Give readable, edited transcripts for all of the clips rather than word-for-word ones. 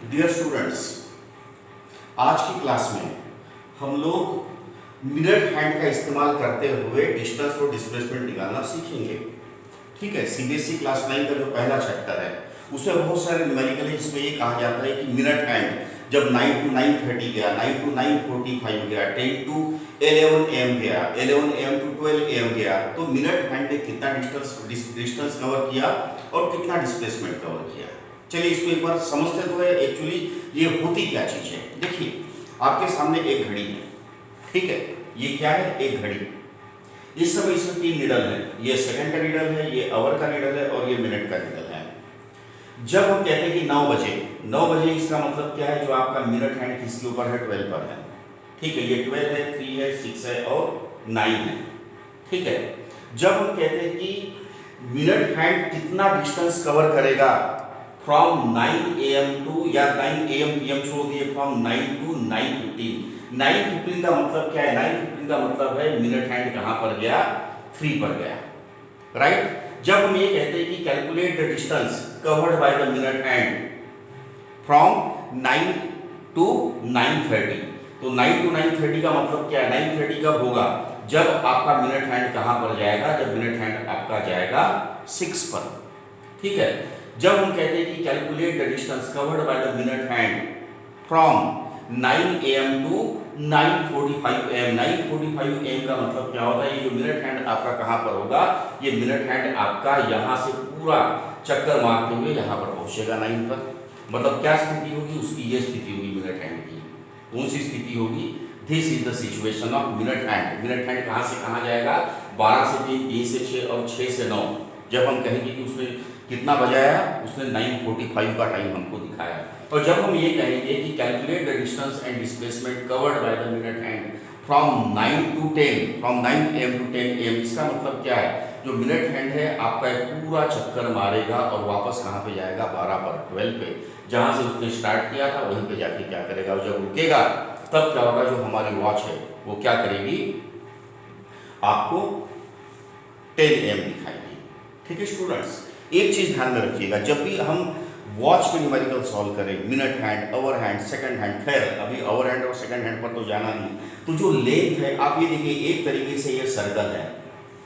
Dear students, आज की class में हम लोग मिरर हैंड का इस्तेमाल करते हुए डिस्टेंस और डिस्प्लेसमेंट निकालना सीखेंगे। ठीक है, सीबीएसई क्लास 9 का जो पहला चैप्टर है उसमें बहुत सारे न्यूमेरिकल है जिसमें ये कहा जाता है कि मिरर हैंड जब 9 to 9:30 गया, 9 to 9:45 गया, 10 to 11 AM गया, 11 AM to 12 AM गया, तो मिरर हैंड ने कितना डिस्टेंस कवर किया और कितना डिस्प्लेसमेंट कवर किया। चलिए इसको एक बार समझते तो है एक्चुअली ये होती क्या चीज़ है। देखिए आपके सामने एक घड़ी है, ठीक है, ये क्या है, एक घड़ी। इस समय इसमें 3 नीडल है, ये सेकंड का नीडल है, ये आवर का नीडल है और ये मिनट का नीडल है। जब हम कहते हैं कि 9 बजे, 9 बजे इसका मतलब क्या है, जो आपका मिनट हैंड किसके ऊपर है, 12 पर है। ठीक है, ये 12 है, 3 है, 6 है और 9 है। ठीक है, जब हम कहते हैं कि मिनट हैंड कितना डिस्टेंस कवर करेगा फ्रॉम 9 AM टू या 9 AM PM छोड़ दिए, फ्रॉम 9 to 9:15। 9:15 का मतलब क्या है, 9:15 का मतलब है मिनट हैंड कहां पर गया, 3 पर गया, राइट। जब हम ये कहते हैं कि calculate the distance covered by the minute hand from 9 to 9:30, तो 9 to 9:30 का मतलब क्या है, 9:30 कब होगा, जब आपका मिनट हैंड कहां पर जाएगा, जब मिनट हैंड आपका जाएगा 6 पर। ठीक है, जब हम कहते हैं कि calculate the distance covered by the minute hand from 9 AM to 9:45 AM, 9:45 AM का मतलब क्या होता है, ये जो मिनट हैंड आपका कहां पर होगा, ये मिनट हैंड आपका यहां से पूरा चक्कर मारते हुए यहां पर पहुंचेगा 9 पर। मतलब क्या स्थिति होगी उसकी, ये स्थिति होगी मिनट हैंड की। कौन सी स्थिति होगी, this is the situation of minute hand. Minute hand कहां से कहां जाएगा, 12 से 3, 3 से 6 और 6 से 9। जब हम कहेंगे कि उसने कितना बजाया, उसने 9:45 का टाइम हमको दिखाया। और जब हम ये कहेंगे कि calculate the distance and displacement covered by the minute hand from 9 to 10, from 9 AM to 10 AM, इसका मतलब क्या है, जो मिनट हैंड है आपका एक पूरा चक्कर मारेगा और वापस कहाँ पे जाएगा, 12 पर, 12 पे, जहाँ से उसने स्टार्ट किया था वहीं पे जाके क्या करेगा, और जब रुकेगा तब क्या होगा, जो हमारी वॉच है वो क्या करेगी, आपको 10 AM दिखाएगी। ठीक है स्टूडेंट्स, एक चीज ध्यान में रखिएगा, जब भी हम वॉच के न्यूमेरिकल सॉल्व करें, minute hand, hour hand, second hand, खैर अभी आवर हैंड और सेकंड हैंड पर तो जाना नहीं, तो जो लेंथ है आप ये देखिए, एक तरीके से ये सर्कल है,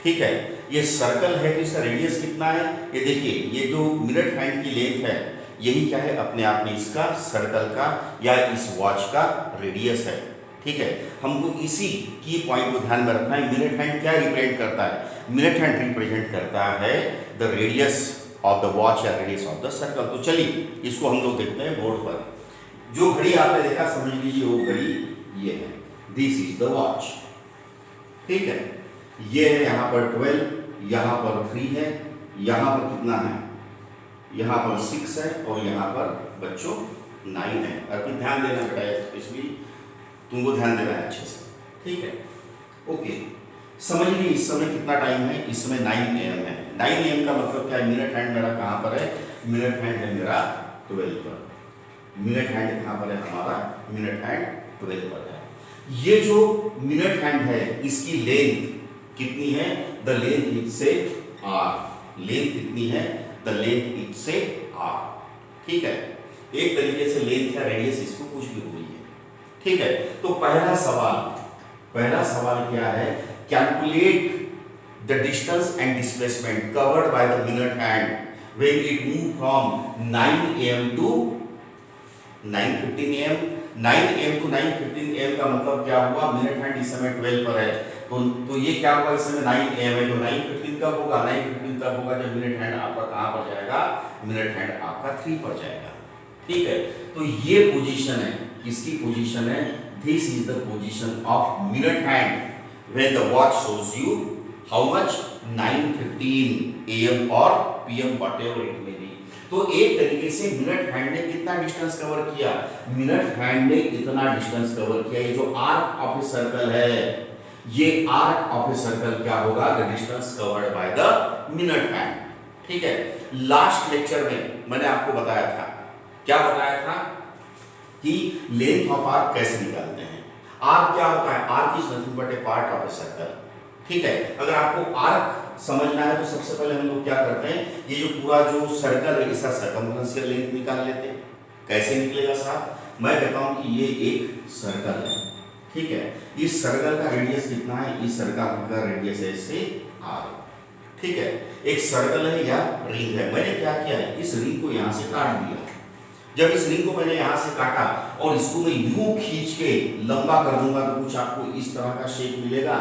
ठीक है, ये सर्कल है तो इसका रेडियस कितना है, ये देखिए, ये जो मिनट हैंड की लेंथ है यही क्या है, अपने आप में इसका सर्कल का या इस वॉच का रेडियस है। ठीक है, हमको इसी की पॉइंट को ध्यान में रखना है। मिनट हैंड क्या रिप्रेजेंट करता है, मिनट हैंड रिप्रेजेंट करता है the radius of the watch या रेडियस ऑफ द सर्कल। तो चलिए इसको हम लोग देखते हैं बोर्ड पर। जो घड़ी आपने देखा समझ लीजिए वो घड़ी ये है, दिस इज द वॉच। ठीक है, ये है यहाँ पर 12, यहाँ पर 3 है, यहाँ पर कितना है, यहाँ पर 6 है और यहाँ पर बच्चों 9 है। और फिर ध्यान देना बेटा, इसलिए तुमको ध्यान देना है अच्छे से। ठीक है, ओके, समझ लीजिए इस समय कितना टाइम है, इस समय 9 AM है। 9 AM का मतलब क्या है, मिनट हैंड मेरा कहाँ पर है, मिनट हैंड है मेरा 12 पर। मिनट हैंड कहाँ पर है हमारा, मिनट हैंड 12 पर है। ये जो मिनट हैंड है इसकी लेंथ कितनी है, द लेंथ इट से आर। लेंथ कितनी है, द लेंथ इट से आर। ठीक है, एक तरीके से लेंथ या रेडियस इसको कुछ भी बोलिए। ठीक है, तो पहला सवाल क्या है, calculate the distance and displacement covered by the minute hand when it move from 9 AM to 9:15 AM। 9 AM to 9:15 AM का मतलब क्या हुआ, मिनट हैंड इस समय 12 पर है, तो ये क्या हुआ, इस समय 9 AM है, तो 9:15 कब होगा, 9:15 कब होगा, जब मिनट हैंड आपका कहां पर जाएगा, मिनट हैंड आपका 3 पर जाएगा। ठीक है, तो ये पोजीशन है, किसकी पोजीशन है, this is the position of minute hand when the watch shows you how much, 9:15 AM or PM, whatever it may be। तो एक तरीके से मिनट हैंड ने कितना डिस्टेंस कवर किया, मिनट हैंड ने इतना डिस्टेंस कवर किया। ये जो आर्क ऑफ ए सर्कल है, ये आर्क ऑफ ए सर्कल क्या होगा, the distance covered by the minute hand. ठीक है, लास्ट लेक्चर में मैंने आपको बताया था, क्या बताया था, कि लेंथ ऑफ आर्क कैसे निकालते हैं। आर्क क्या होता है, arc is nothing but A part of a circle. ठीक है, अगर आपको आर्क समझना है तो सबसे पहले हम लोग क्या करते हैं, ये जो पूरा जो सर्कल है इसका सर्कमफ्रेंशियल लेंथ निकाल लेते हैं। कैसे निकलेगा साहब? मैं कहता हूं कि ये एक सर्कल है, ठीक है। इस सर्कल का रेडियस कितना है? इस सर्कल का रेडियस है से r, ठीक है। एक सर्कल है या रिंग है, मैंने क्या किया है, इस रिंग को यहां से काट दिया। जब इस रिंग को मैंने यहां से काटा और इसको मैं यूं खींच के लंबा कर दूंगा तो कुछ आपको इस तरह का शेप मिलेगा।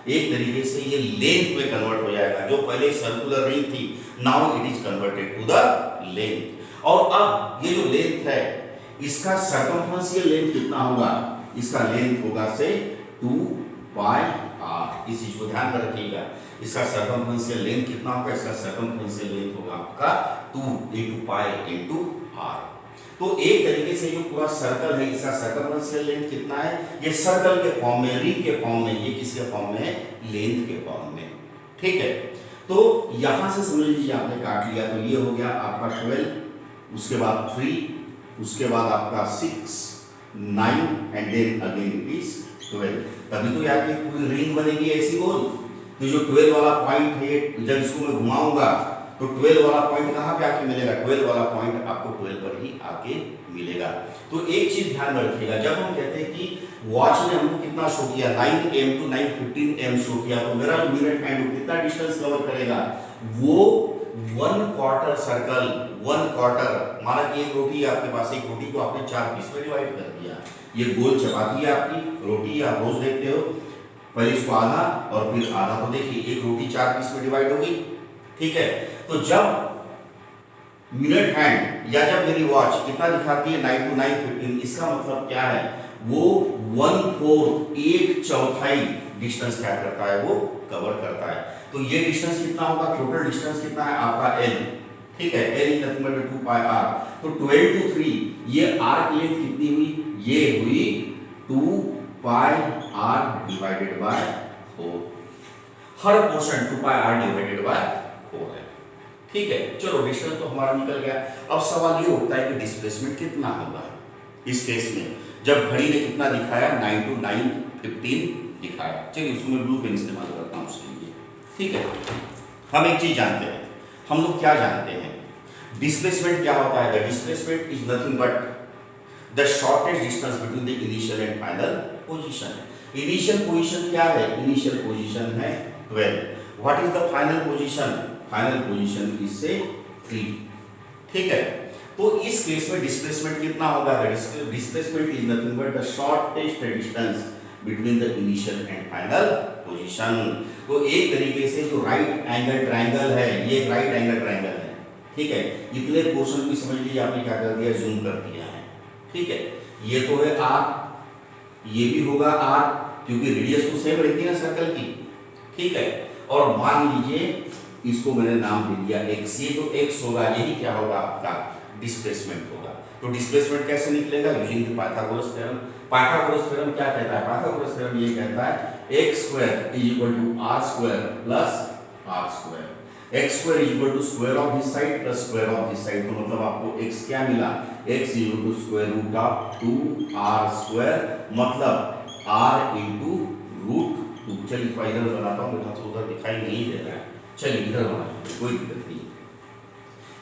एक तरीके से ये लेंथ में कन्वर्ट हो जाएगा। जो पहले सर्कुलर रिंग थी, now it is converted to the length. और अब ये जो लेंथ है, इसका सर्कमफ्रेंशियल लेंथ कितना होगा? इसका लेंथ होगा से 2 पाई r। इस चीज को ध्यान में रखिएगा। इसका सर्कमफ्रेंशियल लेंथ कितना होगा? इसका सर्कमफ्रेंशियल लेंथ होगा आपका 2 into पाई into r। तो एक तरीके से जो पूरा सर्कल है, इसका सर्कमफ्रेंशियल लेंथ कितना है? ये सर्कल के फॉर्म में, रिंग के फॉर्म में, ये किसके फॉर्म में है? लेंथ के फॉर्म में, ठीक है। तो यहां से समझ लीजिए आपने काट लिया, तो ये हो गया आपका 12, उसके बाद 3, उसके बाद आपका 6, 9 and then again it is 12। तभी तो यार ये पूरी रिंग बनेगी ऐसी गोल। तो जो 12 वाला पॉइंट है, जब इसको मैं घुमाऊंगा तो 12 वाला पॉइंट कहां पे आके मिलेगा? 12 वाला पॉइंट आपको 12 पर ही आके मिलेगा। तो एक चीज ध्यान में रखिएगा, जब हम कहते हैं कि वॉच ने हमको कितना शो किया, 9 am to 9:15 am शो किया, तो मेरा जो मिरर हैंड कितना डिस्टेंस कवर करेगा? वो 1/4 सर्कल, 1/4। माना कि एक रोटी आपके पास, एक रोटी को आपने 4 पीस में डिवाइड कर दिया। ये गोल चपाती है आपकी रोटी, आप रोज देखते हो, पहले इसको आधा और फिर आधा। तो देखिए एक रोटी 4 पीस में डिवाइड हो गई, ठीक है। तो जब मिनट हैंड या जब मेरी वॉच कितना दिखाती है 9 to 9:15, इसका मतलब क्या है? वो 1/4, 1/4 डिस्टेंस क्या करता है? वो कवर करता है। तो ये डिस्टेंस कितना होगा? टोटल डिस्टेंस कितना है आपका? l, ठीक है। l is nothing but 2 pi r। तो 12 to 3, ये r की लेंथ कितनी हुई? ये हुई 2 पाई r divided by 4। Her portion 2 pi r divided by 4 है, ठीक है। चलो डिस्टेंस तो हमारा निकल गया। अब सवाल ये उठता है कि डिस्प्लेसमेंट कितना होगा इस केस में, जब घड़ी ने कितना दिखाया? 9 to 9:15 दिखाया। चलिए उसको मैं ब्लू पेन इस्तेमाल करता हूँ उसके लिए, ठीक है। हम एक चीज जानते हैं, हम लोग क्या जानते हैं? डिस्प्लेसमेंट क्या होता है? The displacement is nothing but the shortest distance between the initial and final position. Initial position क्या है? इनिशियल पोजीशन है 12। What is the final position? Final position is से 3, ठीक है। तो इस केस में डिस्प्लेसमेंट कितना होगा? Displacement is nothing but the shortest distance between the initial and final position. तो एक तरीके से जो राइट एंगल ट्रायंगल है, ये राइट एंगल ट्रायंगल है, ठीक है। इतने पोर्शन को समझ लीजिए आपने क्या कर दिया? जूम कर दिया है, ठीक है। ये तो है r, ये भी होगा r, क्योंकि रेडियस तो सेम रहती है ना सर्कल की, ठीक है। और मान लीजिए इसको मैंने नाम दे दिया x। ये जो x होगा यही क्या होगा? आपका डिस्प्लेसमेंट होगा। तो डिस्प्लेसमेंट कैसे निकलेगा? Using Pythagoras theorem. Pythagoras theorem क्या कहता है? पाइथागोरस थ्योरम ये कहता है x² = r² + r²। x² = square of this side plus square of this side. तो मतलब आपको x क्या मिला? x = √2r², मतलब r × √2। चलिए थोड़ा इधर बनाता हूँ, बेटा तो उधर दिखाई नहीं दे रहा है। चलिए इधर बनाते, कोई दिक्कत नहीं।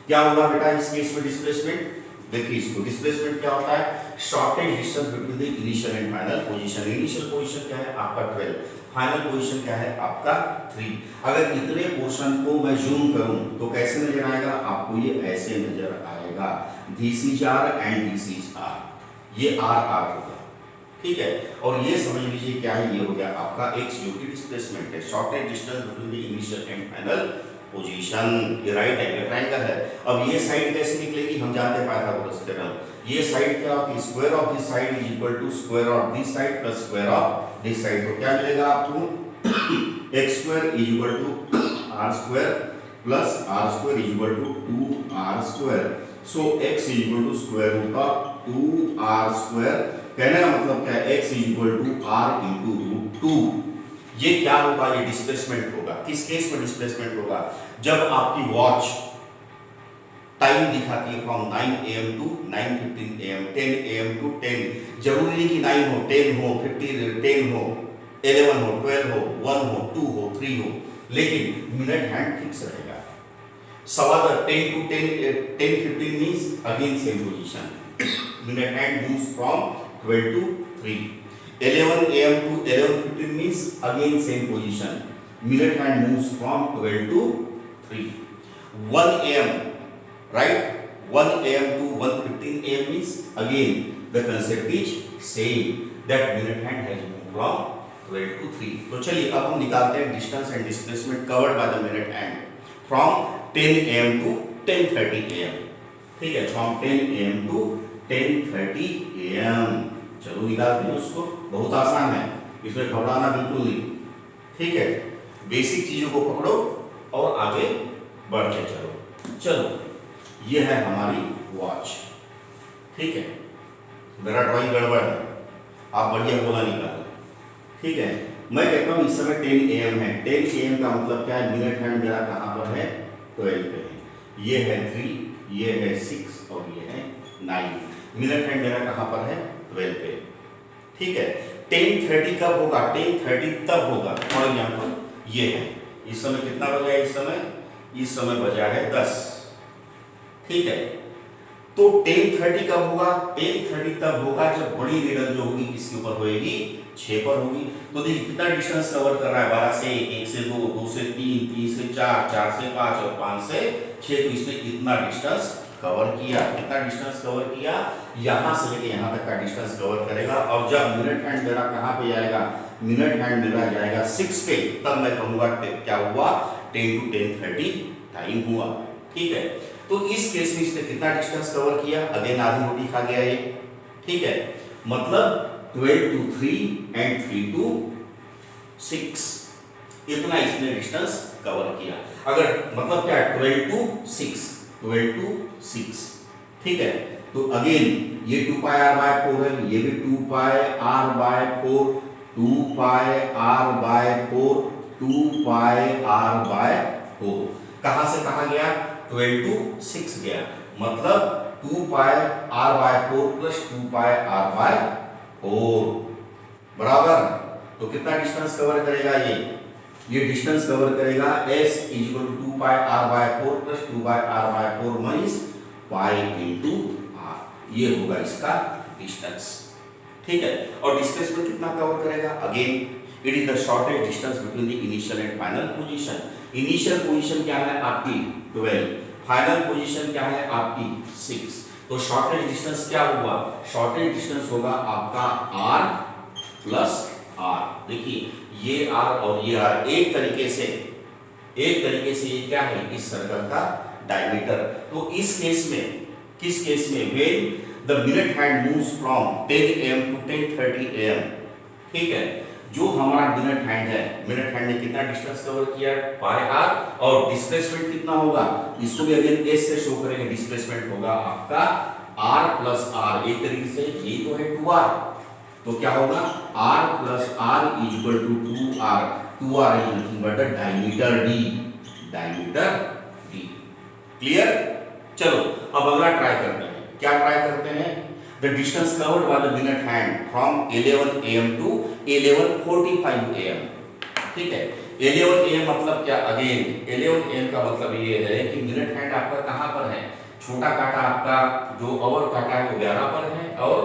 क्या होगा बेटा इस केस में डिस्प्लेसमेंट? देखिए इसको, डिस्प्लेसमेंट क्या होता है? Shortest distance between the initial and final position. Initial position क्या है? आपका 12। फाइनल पोजीशन क्या है? आपका 3। अगर इतने पोर्शन को मैं जूम करूं तो कैसे नजर आएगा? आपको ये ऐसे नजर आएगा, this is r and this is r। ये r होगा, ठीक है। और ये समझ लीजिए क्या है? ये हो गया आपका x, जो कि डिस्प्लेसमेंट है, shortest distance between the initial and final position. ये राइट एंगल ट्रायंगल है। अब ये साइड कैसे निकलेगी? हम जानते हैं पाइथागोरस थ्योरम। ये साइड क्या होती है? Square of this side is equal to square of this side plus square of this side. तो क्या मिलेगा आपको? x² = r² plus r² = 2r²। सो x = √2r²। कहने का मतलब क्या है? x = r × √2। ये क्या होगा? ये डिस्प्लेसमेंट होगा। किस केस में डिस्प्लेसमेंट होगा? जब आपकी वॉच टाइम दिखाती है from 9 am to 9:15 am, 10 am to 10। जरूरी नहीं कि 9 हो, 10 हो, 10 हो, 11 हो, 12 हो, 1 हो, 2 हो, 3 हो, लेकिन मिनट हैंड फिक्स रहेगा। सवा 10 to 10, 10:15 means again same position. Minute hand moves from 12 to 3. 11 a.m. to 11:15 means again same position. Minute hand moves from 12 to 3. 1 a.m. right? 1 a.m. to 1:15 a.m. means again the concept is same, that minute hand has moved from 12 to 3. तो चलिए अब हम निकालते हैं distance and displacement covered by the minute hand from 10 a.m. to 10:30 a.m. ठीक है, from 10 a.m. to 10:30 a.m. चलो निकालते हैं उसको, बहुत आसान है, इसमें घबराना बिल्कुल नहीं. ठीक है, बेसिक चीजों को पकड़ो और आगे बढ़ते चलो. चलो ये है हमारी वॉच. ठीक है, मेरा ड्राइंग गड़बड़ है, आप बढ़िया गोला निकालो. ठीक है, मैं कहता हूँ इस समय 10 AM है. 10 AM का मतलब क्या है, मिनट हैंड मेरा कहाँ पर है, 12 पे है. ये है 3, ये है 6 और ये है 9. मिनट हैंड मेरा कहाँ पर है, 12 पे. ठीक है, 10:30 कब होगा, 10:30 तब होगा. फॉर एग्जाम्पल ये है, इस समय कितना बजा है, इस समय बजा है 10. ठीक है, तो 10:30 कब होगा, 10:30 तब होगा जब बड़ी नीडल जो होगी किसके ऊपर होगी, 6 पर होगी. तो देखिए कितना डिस्टेंस कवर कर रहा है, 12 से 1, 1 से 2, 2 से 3, 3 से 4, 4 से 5 और 5 से 6. तो इसने इतना डिस्टेंस कवर किया. कितना डिस्टेंस कवर किया, यहां से लेके यहां तक का डिस्टेंस कवर करेगा. और जब मिनट हैंड मेरा कहां पे जाएगा, मिनट हैंड मेरा जाएगा 6 पे, तब मैं कहूंगा क्या हुआ, 10 to 10:30 टाइम हुआ. ठीक है, तो इस केस में इसने कितना डिस्टेंस कवर किया, अगेन आधी रोटी खा गया ये. ठीक है, मतलब 12 to 3 and 3 to 6, इतना इसने डिस्टेंस कवर किया. अगर मतलब क्या, 12 to 6, 12 to 6. ठीक है, तो अगेन ये 2 pi r by 4 है, ये भी 2 pi r by 4, 2 pi r by 4, 2 pi r by 4. कहां से कहां गया, 12 to 6 गया. मतलब 2 pi r by 4 plus 2 pi r by 4 बराबर. तो कितना डिस्टेंस कवर करेगा ये डिस्टेंस कवर करेगा s equal to 2 pi r by 4 plus 2 pi r by 4 means pi into r. ये होगा इसका डिस्टेंस. ठीक है, और डिस्प्लेसमेंट कितना कवर करेगा, again it is the shortest distance between the initial and final position. Initial position क्या है आपकी 12, फाइनल पोजीशन क्या है आपकी 6. तो शॉर्टेस्ट डिस्टेंस क्या हुआ, शॉर्टेस्ट डिस्टेंस होगा आपका r प्लस r. देखिए ये r और ये r एक तरीके से ये क्या है, इस सर्कल का डायमीटर. तो इस केस में, किस केस में, when the minute hand moves from 10 AM to 10:30 AM. ठीक है, जो हमारा मिनट हैंड है, मिनट हैंड ने कितना डिस्टेंस कवर किया, pi r. और डिस्प्लेसमेंट कितना होगा, इसको भी अगेन s से शो करेंगे. डिस्प्लेसमेंट होगा आपका r प्लस r. एक तरीके से ये तो है 2r, तो क्या होगा r plus r equal to 2r. 2r is nothing but the diameter d. Clear. चलो अब अगला ट्राई करते हैं. क्या ट्राई करते हैं, the distance covered by the minute hand from 11 AM to 11:45 AM. ठीक है, 11 AM मतलब क्या, अगेन 11 AM का मतलब ये है कि मिनट हैंड आपका कहां पर है, छोटा कांटा आपका जो ओवर कांटा है वो 11 पर है, और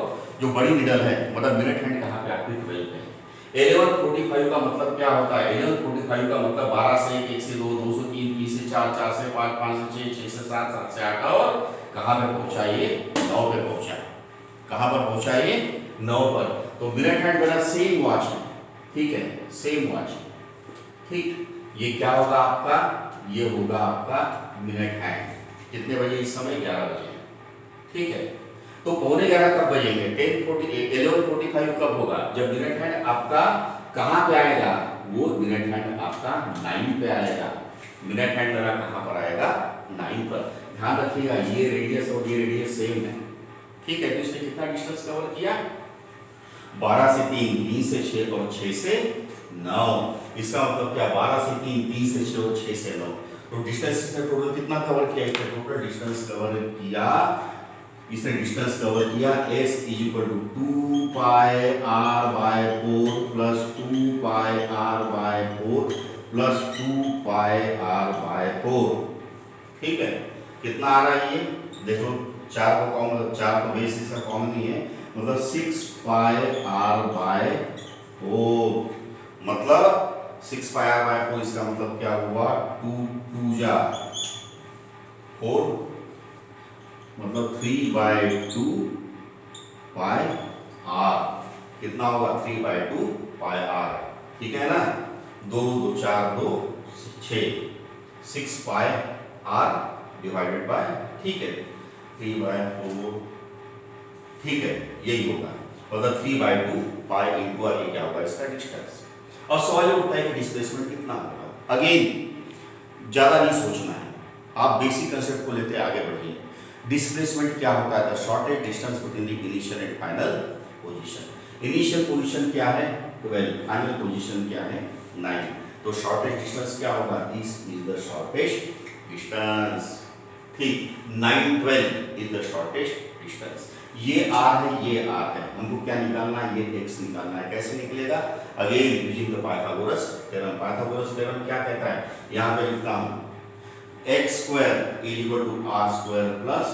जो बड़ी निडल है मतलब मिनट हैंड कहां पे आपकी 12 पे है. 11:45 का मतलब क्या होता है, 11:45 का मतलब 12 से 1, 1 से 2, 2 से 3, 3 से 4, 4 से 5, 5 से 6, 6 से 7, 7 से 8 और कहां पे पहुंचा ये, 9 पे पहुंचा. कहां पर पहुंचा ये, 9 पर. तो मिनट हैंड मेरा सेम वॉच है. ठीक है, सेम वॉच. ठीक, ये क्या होगा आपका, ये होगा आपका मिनट हैंड. कितने बजे इस समय, 11 बजे. ठीक है, तो 11:15 कब बजेंगे, 11:45 कब होगा, जब मिनट हैंड आपका कहां पे आएगा, वो मिनट हैंड आपका 9 पे आएगा. मिनट हैंड मेरा कहां पर आएगा, 9 पर. ध्यान रखिएगा ये रेडियस और ये रेडियस सेम है. ठीक है, तो इसने कितना डिस्टेंस कवर किया, 12 से 3, 3 से 6 और 6 से 9. इसका मतलब क्या, 12 से 3, 3 से 6 और 6 से 9. तो डिस्टेंस इसने टोटल कितना कवर किया, इसने टोटल डिस्टेंस कवर किया, इसने डिस्टेंस कवर किया s is equal to 2 pi r by 4 plus 2 pi r by 4 plus 2 pi r by 4. ठीक है, कितना आ रहा है ये देखो, 4 को कॉमन, 4 तो बेस इसका कॉमन नहीं है, मतलब 6 पाई आर बाय 4, मतलब 6 पाई आर बाय 4, इसका मतलब क्या हुआ 2 2 जा 4, मतलब 3 बाय 2 पाई आर, कितना होगा 3 बाय 2 पाई आर, ठीक है ना। 2 2 4 2 6, 6 पाई आर डिवाइडेड बाय, ठीक है 3 बाय 4, ठीक है यही होगा, मतलब 3 बाय 2 पाई इंटू आर, ये क्या होगा इसका डिस्टेंस। और सवाल ये उठता है कि डिस्प्लेसमेंट कितना होगा। अगेन ज्यादा नहीं सोचना है, आप बेसिक कंसेप्ट को लेते आगे बढ़िए। डिस्प्लेसमेंट क्या होता है, the shortest distance between the initial and final position. Initial position क्या है 12, फाइनल पोजीशन क्या है 9, तो शॉर्टेस्ट डिस्टेंस क्या होगा, this is the shortest distance, ठीक 9 12 इज द शॉर्टेस्ट डिस्टेंस। ये r है, ये r है, हमको क्या निकालना है, ये x निकालना है। कैसे निकलेगा, again using the Pythagoras theorem. Pythagoras theorem क्या कहता है, यहाँ पे लिखता हूँ x square is equal to r square plus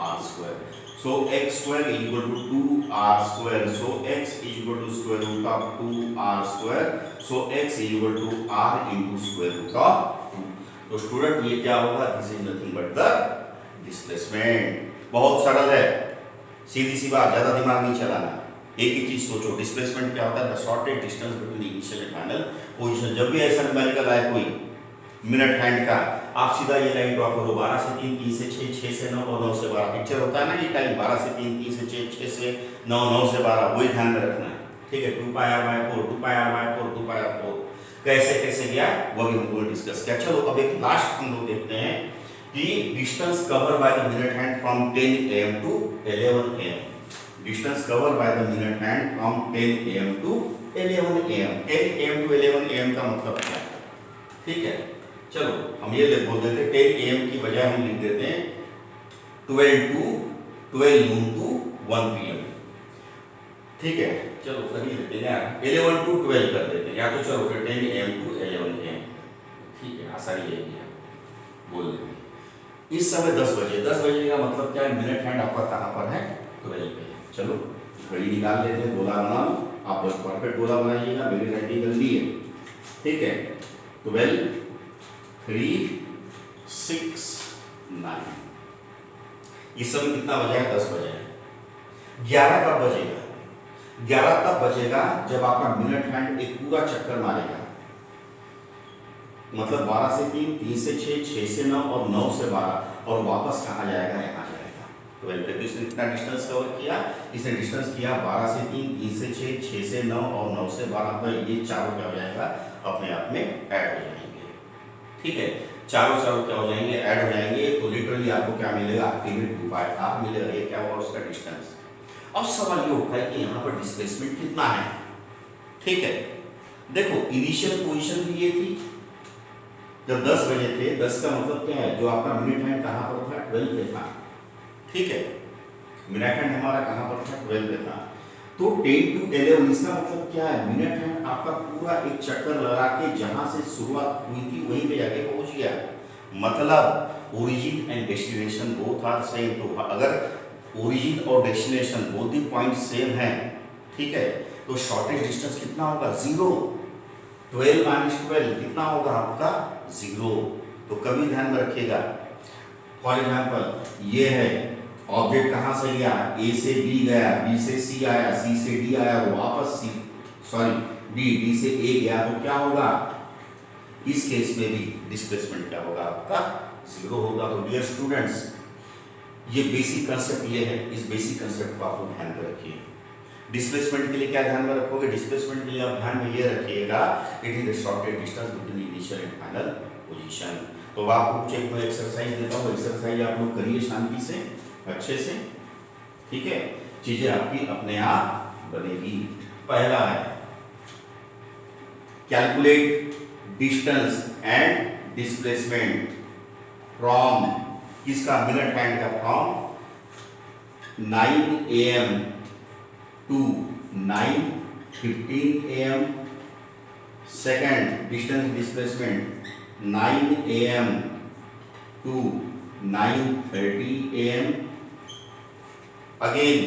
r square. So x square is equal to 2r square. So x is equal to square root of 2r square. So x is equal to r into square root of 2. तो student ये क्या होगा, this is nothing but the displacement. बहुत सरल है, सीधी सी बात, ज्यादा दिमाग नहीं चलाना। एक ही चीज सोचो, डिस्प्लेसमेंट क्या होता है, the shortest distance between initial and final position. जब भी ऐसा न्यूमेरिकल आए कोई मिनट हैंड का, आप सीधा ये लाइन ड्रॉ करो, 12 से 3, 3 से 6, 6 से 9 और 9 से 12। पिक्चर होता है ना ये टाइम, 12 से 3, 3 से 6, 6 से 9, 9 से 12, वही ध्यान में रखना है, ठीक है। 2 pi r by 4, 2 pi r by 4, 2 pi r 4 कैसे कैसे गया वो भी हम लोग डिस्कस किया। चलो अब एक लास्ट हम लोग देखते हैं कि distance cover by the minute hand from 10 AM to 11 AM। Distance cover by the minute hand from 10 AM to 11 AM। 10 AM to 11 AM का मतलब क्या है, ठीक है। चलो हम ये बोल देते हैं 10 AM की बजाय हम लिख देते हैं 12 noon टू 1 PM, ठीक है। चलो कभी लेते हैं यार 11 टू 12 कर देते हैं, या तो चलो फिर 10 AM टू 11 AM, ठीक है, आसानी यही है बोल देंगे। इस समय 10 बजे, 10 बजे का मतलब क्या है, मिनट हैंड आपका कहाँ पर है 12 पे। चलो घड़ी निकाल लेते हैं, गोला बना लो, आप बस परफेक्ट गोला बनाइएगा, मेरी राइटिंग गलती है, ठीक है। 12 3 6 9, इस समय कितना बजा है, 10 बजे है। 11 कब बजेगा, 11 तब बजेगा जब आपका मिनट हैंड एक पूरा चक्कर मारेगा, मतलब 12 से 3, 3 से 6, 6 से 9 और 9 से 12, और वापस कहाँ जाएगा, यहाँ जाएगा। 12 पे इसने कितना डिस्टेंस कवर किया, इसने डिस्टेंस किया 12 से 3, 3 से 6, 6 से 9 और 9 से 12, तो ये चारों क्या हो जाएगा, अपने आप में ऐड हो जाएंगे, ठीक है। चारों चारों क्या हो जाएंगे, ऐड हो जाएंगे, तो लिटरली आपको क्या मिलेगा, अल्टीमेट 2 पाई आर मिलेगा। ये क्या हुआ, उसका डिस्टेंस। अब सवाल ये उठता है कि यहाँ पर डिस्प्लेसमेंट कितना है, ठीक है। देखो इनिशियल पोजीशन भी ये थी जब 10 बजे थे, 10 का मतलब क्या है, जो आपका मिनट हैंड कहाँ पर था, 12 पे था, ठीक है। मिनट हैंड हमारा कहाँ पर था, 12 पे था। तो 10 टू 11 इसका मतलब क्या है, मिनट हैंड आपका पूरा एक चक्कर लगा के जहां से शुरुआत हुई थी वहीं पे जाके पहुंच गया, मतलब origin and destination both are same. तो अगर ओरिजिन और destination both the point same है, ठीक है, तो शॉर्टेस्ट डिस्टेंस कितना होगा, 0। 12 माइनस 12 कितना होगा आपका, 0। तो कभी ध्यान में रखिएगा, फॉर एग्जाम्पल ये है ऑब्जेक्ट कहाँ से गया, ए से बी गया, बी से सी आया, सी से डी आया, वो वापस सी डी से ए गया, तो क्या होगा, इस केस में भी डिस्प्लेसमेंट क्या होगा आपका, 0 होगा। तो डियर स्टूडेंट्स, ये बेसिक कंसेप्ट ये है, इस बेसिक कंसेप्ट को आपको ध्यान में रखिए। डिस्प्लेसमेंट के लिए क्या ध्यान में रखोगे, डिस्प्लेसमेंट के लिए आप ध्यान में ये रखिएगा, it is the shortest distance between initial and final position. तो आपको कुछ एक एक्सरसाइज देता हूँ, एक्सरसाइज आप लोग करिए शांति से, अच्छे से, ठीक है, चीजें आपकी अपने आप बनेगी। पहला है calculate distance and displacement from, किसका, मिनट हैंड का, from 9 AM to 9:15 AM। Second distance displacement 9 AM to 9:30 AM। Again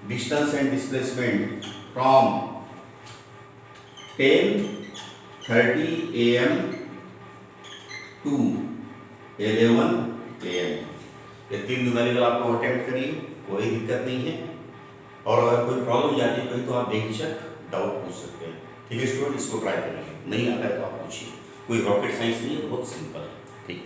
distance and displacement from 10:30 AM to 11 AM। ये 3 न्यूमेरिकल आपको अटेम्प्ट करिए, कोई दिक्कत नहीं है। और अगर कोई प्रॉब्लम जाती है कहीं तो आप बेहिचक डाउट पूछ सकते हैं। ठीक है स्टूडेंट, इसको ट्राई करेंगे, नहीं आता है तो आप पूछिए, कोई रॉकेट साइंस नहीं है, बहुत सिंपल है। ठीक।